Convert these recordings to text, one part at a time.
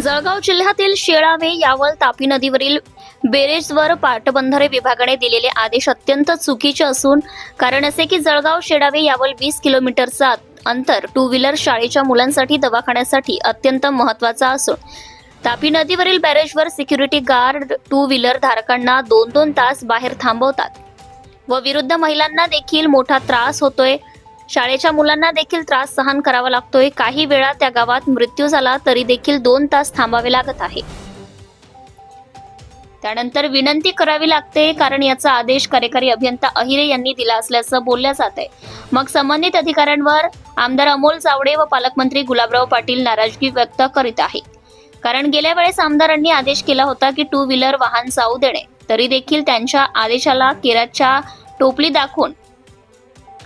जळगाव जिल्ह्यातील शेळावे यावल तापी नदीवरील बेरेजवर पाटबंधारे विभागाने दिलेले आदेश अत्यंत चुकीचे असून कारण असे की जळगाव शेळावे यावल 20 किलोमीटरचा अंतर टू व्हीलर शाळेच्या मुलांसाठी दवाखान्यासाठी अत्यंत महत्त्वाचा असून तापी नदीवरील बॅरेजवर सिक्युरिटी गार्ड टू व्हीलर धारकांना 2-2 तास बाहेर थांबवतात व विरुद्ध महिलांना देखील मोठा त्रास होतोय। शाळेच्या मुलांना देखील त्रास सहन करावा लागतोय। काही वेळा त्या गावात मृत्यू झाला तरी देखील 2 तास थांबावे लागत आहे। त्यानंतर विनंती करावी लागते कारण याचा आदेश कार्यकारी अभियंता अहिरे यांनी दिला असल्याचं बोलल्या जात आहे। मग संबंधित अधिकाऱ्यांवर आमदार अमोल चावडे व पालकमंत्री गुलाबराव पाटील नाराजगी व्यक्त करीत आहे। कारण गेल्या वेळेस आमदारांनी आदेश केला होता की टू व्हीलर वाहन जाऊ देणे, तरी देखील त्यांच्या आदेशाला केराच्या टोपली दाखवून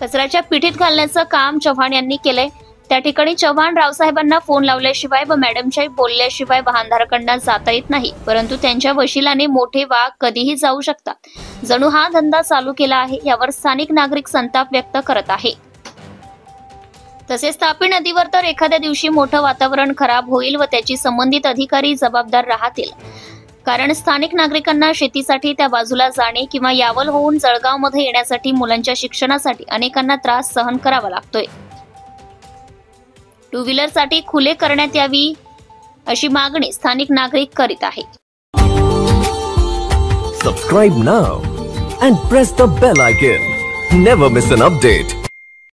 कचऱ्याच्या पिठीत घालण्याचं काम चव्हाण यांनी केलंय। त्या ठिकाणी चव्हाण रावसाहेबांना फोन लावल्याशिवाय व मॅडमच्याही बोलल्याशिवाय वाहनधारकांना जाता येत नाही, परंतु त्यांच्या वशिलाने मोठे वाघ कधीही जाऊ शकतात। जणू हा धंदा चालू केला आहे। यावर स्थानिक नागरिक संताप व्यक्त करत आहे। तसेच तापी नदीवर तर एखाद्या दिवशी मोठं वातावरण खराब होईल व त्याची संबंधित अधिकारी जबाबदार राहतील, कारण स्थानिक नागरिकांना शेतीसाठी त्या बाजूला जाणे किंवा यावल होऊन जळगावमध्ये येण्यासाठी मुलांच्या शिक्षणासाठी अनेकांना त्रास सहन करावा लागतोय। टू व्हीलरसाठी खुले करण्यात यावी अशी मागणी स्थानिक नागरिक करीत आहेत। Subscribe now and press the bell icon. Never miss an update.